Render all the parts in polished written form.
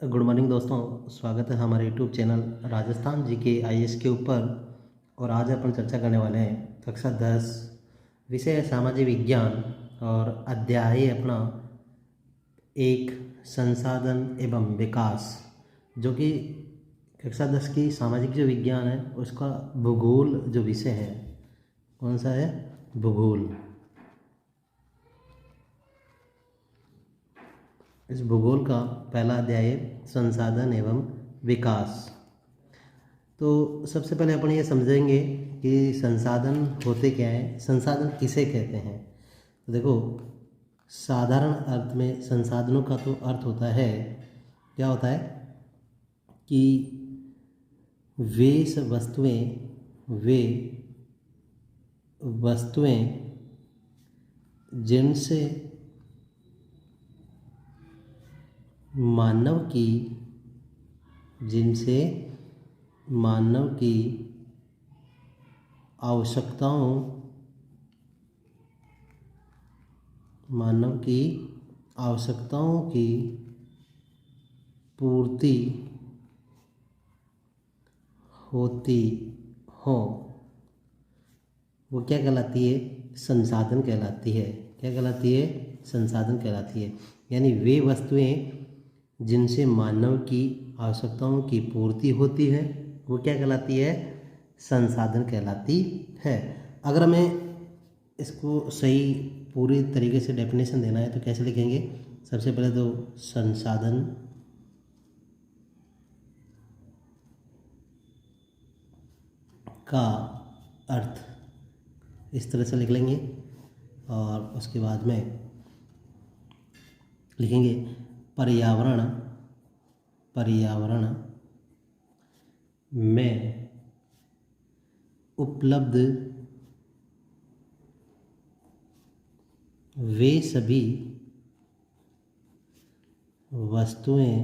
Good morning दोस्तों, स्वागत है हमारे यूट्यूब चैनल राजस्थान जी के आईएएस के ऊपर। और आज अपन चर्चा करने वाले हैं कक्षा 10 विषय है सामाजिक विज्ञान और अध्याय अपना एक संसाधन एवं विकास, जो कि कक्षा 10 की सामाजिक जो विज्ञान है उसका भूगोल जो विषय है। कौन सा है? भूगोल। इस भूगोल का पहला अध्याय है संसाधन एवं विकास। तो सबसे पहले अपन ये समझेंगे कि संसाधन होते क्या हैं, संसाधन किसे कहते हैं। तो देखो, साधारण अर्थ में संसाधनों का तो अर्थ होता है, क्या होता है कि वे वस्तुएं जिनसे मानव की आवश्यकताओं की पूर्ति होती हो, वो क्या कहलाती है? संसाधन कहलाती है। क्या कहलाती है? संसाधन कहलाती है। यानी वे वस्तुएं जिनसे मानव की आवश्यकताओं की पूर्ति होती है, वो क्या कहलाती है? संसाधन कहलाती है। अगर हमें इसको सही पूरी तरीके से डेफिनेशन देना है तो कैसे लिखेंगे? सबसे पहले तो संसाधन का अर्थ इस तरह से लिख लेंगे, और उसके बाद में लिखेंगे पर्यावरण में उपलब्ध वे सभी वस्तुएं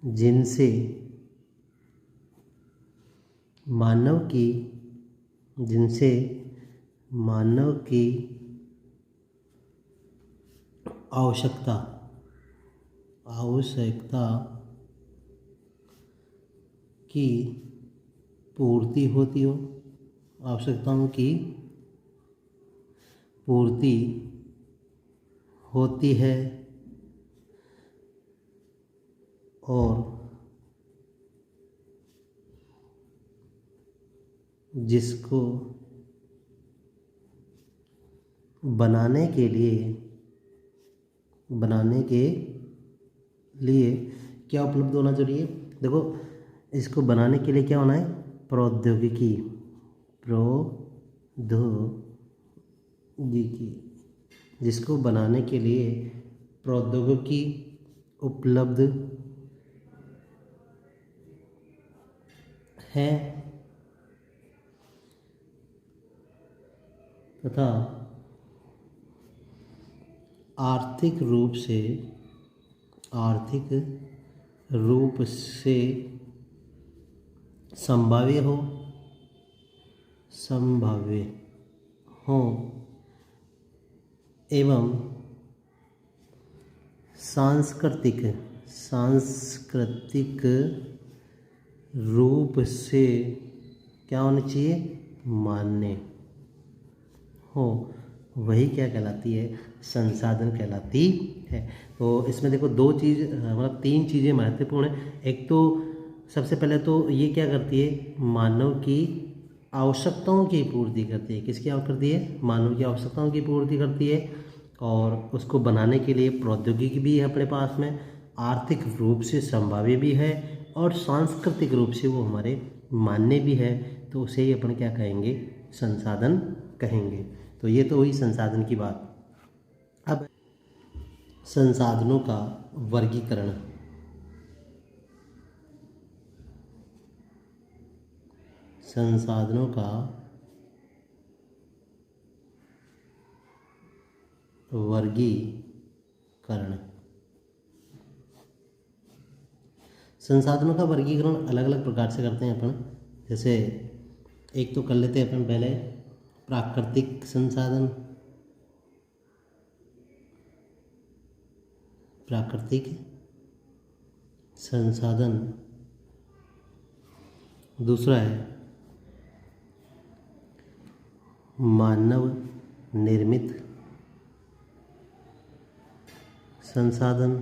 जिनसे मानव की आवश्यकता की पूर्ति होती हो, आवश्यकताओं की पूर्ति होती है, और जिसको बनाने के लिए क्या उपलब्ध होना चाहिए? देखो, इसको बनाने के लिए क्या होना है? प्रौद्योगिकी जिसको बनाने के लिए प्रौद्योगिकी उपलब्ध है तथा आर्थिक रूप से संभाव्य हो एवं सांस्कृतिक रूप से क्या होनी चाहिए? मान्य हो, वही क्या कहलाती है? संसाधन कहलाती है। तो इसमें देखो तीन चीज़ें महत्वपूर्ण हैं। एक तो सबसे पहले तो ये क्या करती है? मानव की आवश्यकताओं की पूर्ति करती है। किसकी करती है? मानव की आवश्यकताओं की पूर्ति करती है, और उसको बनाने के लिए प्रौद्योगिकी भी है अपने पास में, आर्थिक रूप से संभाव्य भी है, और सांस्कृतिक रूप से वो हमारे मान्य भी है। तो उसे ही अपन क्या कहेंगे? संसाधन कहेंगे। तो ये तो हुई संसाधन की बात। अब संसाधनों का वर्गीकरण। संसाधनों का वर्गीकरण अलग अलग प्रकार से करते हैं अपन। जैसे एक तो कर लेते हैं अपन पहले प्राकृतिक संसाधन, प्राकृतिक संसाधन, दूसरा है मानव निर्मित संसाधन,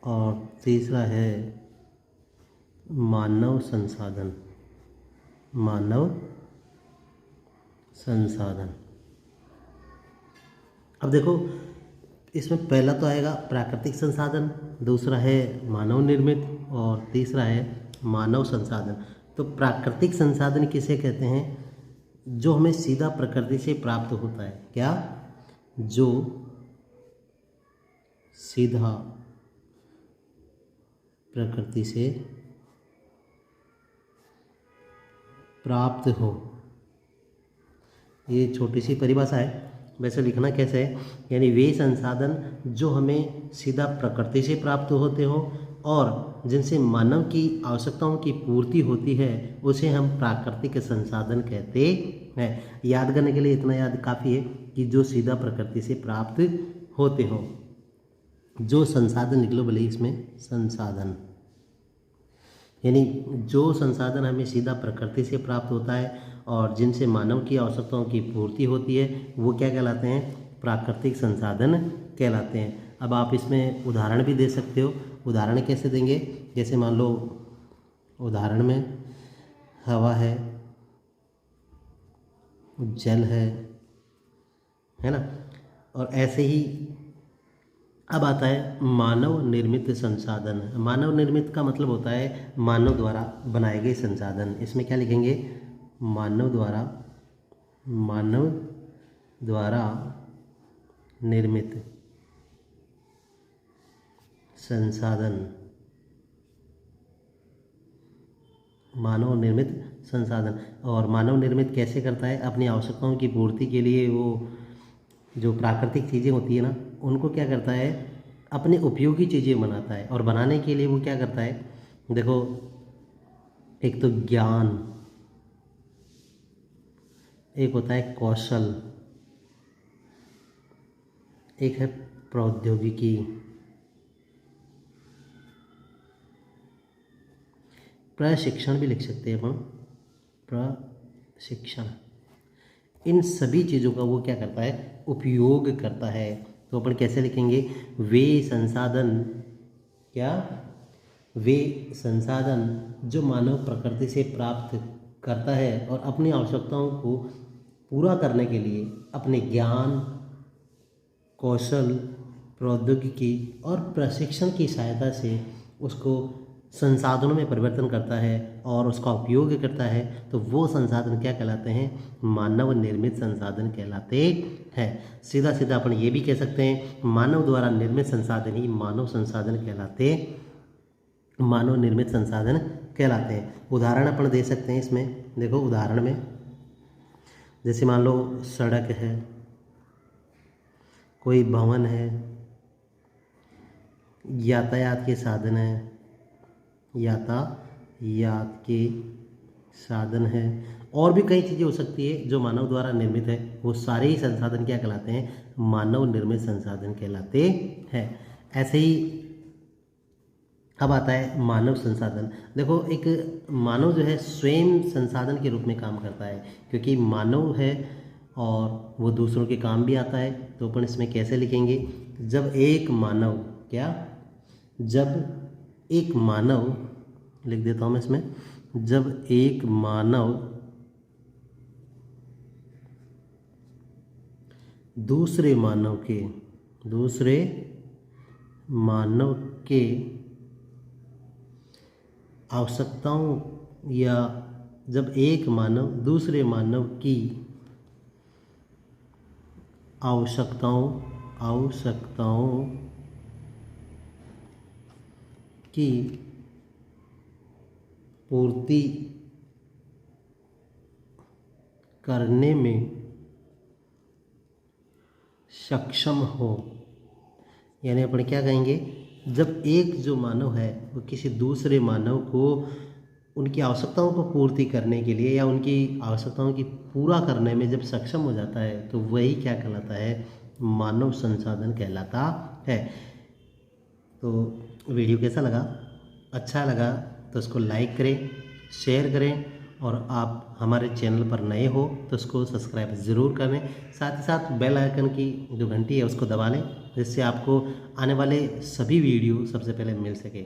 और तीसरा है मानव संसाधन। मानव संसाधन। अब देखो, इसमें पहला तो आएगा प्राकृतिक संसाधन, दूसरा है मानव निर्मित, और तीसरा है मानव संसाधन। तो प्राकृतिक संसाधन किसे कहते हैं? जो हमें सीधा प्रकृति से प्राप्त होता है। क्या? जो सीधा प्रकृति से प्राप्त हो। ये छोटी सी परिभाषा है, वैसे लिखना कैसे है? यानी वे संसाधन जो हमें सीधा प्रकृति से प्राप्त होते हो और जिनसे मानव की आवश्यकताओं की पूर्ति होती है, उसे हम प्राकृतिक संसाधन कहते हैं। याद करने के लिए इतना याद काफ़ी है कि जो सीधा प्रकृति से प्राप्त होते हो। जो संसाधन निकलो भले इसमें संसाधन, यानी जो संसाधन हमें सीधा प्रकृति से प्राप्त होता है और जिनसे मानव की आवश्यकताओं की पूर्ति होती है, वो क्या कहलाते हैं? प्राकृतिक संसाधन कहलाते हैं। अब आप इसमें उदाहरण भी दे सकते हो। उदाहरण कैसे देंगे? जैसे मान लो उदाहरण में हवा है, जल है ना, और ऐसे ही अब आता है मानव निर्मित संसाधन। मानव निर्मित का मतलब होता है मानव द्वारा बनाए गए संसाधन। इसमें क्या लिखेंगे? मानव द्वारा निर्मित संसाधन। मानव निर्मित संसाधन। और मानव निर्मित कैसे करता है? अपनी आवश्यकताओं की पूर्ति के लिए वो जो प्राकृतिक चीज़ें होती है ना, उनको क्या करता है? अपने उपयोगी चीज़ें बनाता है। और बनाने के लिए वो क्या करता है? देखो, एक तो ज्ञान, एक होता है कौशल, एक है प्रौद्योगिकी, प्रशिक्षण भी लिख सकते हैं अपन, प्रशिक्षण। इन सभी चीज़ों का वो क्या करता है? उपयोग करता है। तो अपन कैसे लिखेंगे? वे संसाधन, क्या? वे संसाधन जो मानव प्रकृति से प्राप्त करता है और अपनी आवश्यकताओं को पूरा करने के लिए अपने ज्ञान, कौशल, प्रौद्योगिकी और प्रशिक्षण की सहायता से उसको संसाधनों में परिवर्तन करता है और उसका उपयोग करता है, तो वो संसाधन क्या कहलाते हैं? मानव निर्मित संसाधन कहलाते हैं। सीधा सीधा अपन ये भी कह सकते हैं मानव द्वारा निर्मित संसाधन ही मानव संसाधन कहलाते, मानव निर्मित संसाधन कहलाते हैं। उदाहरण अपन दे सकते हैं इसमें। देखो उदाहरण में जैसे मान लो सड़क है, कोई भवन है, यातायात के साधन है, यातायात के साधन है, और भी कई चीज़ें हो सकती है जो मानव द्वारा निर्मित है। वो सारे ही संसाधन क्या कहलाते हैं? मानव निर्मित संसाधन कहलाते हैं। ऐसे ही अब आता है मानव संसाधन। देखो, एक मानव जो है स्वयं संसाधन के रूप में काम करता है, क्योंकि मानव है और वो दूसरों के काम भी आता है। तो अपन इसमें कैसे लिखेंगे? जब एक मानव, क्या? जब एक मानव, लिख देता हूँ मैं इसमें, जब एक मानव दूसरे मानव के आवश्यकताओं, या जब एक मानव दूसरे मानव की आवश्यकताओं की पूर्ति करने में सक्षम हो, यानी अपन क्या कहेंगे? जब एक जो मानव है वो किसी दूसरे मानव को उनकी आवश्यकताओं को पूर्ति करने के लिए या उनकी आवश्यकताओं की पूरा करने में जब सक्षम हो जाता है, तो वही क्या कहलाता है? मानव संसाधन कहलाता है। तो वीडियो कैसा लगा? अच्छा लगा तो इसको लाइक करें, शेयर करें, और आप हमारे चैनल पर नए हो तो इसको सब्सक्राइब ज़रूर करें। साथ ही साथ बेल आइकन की जो घंटी है उसको दबा लें, जिससे आपको आने वाले सभी वीडियो सबसे पहले मिल सके।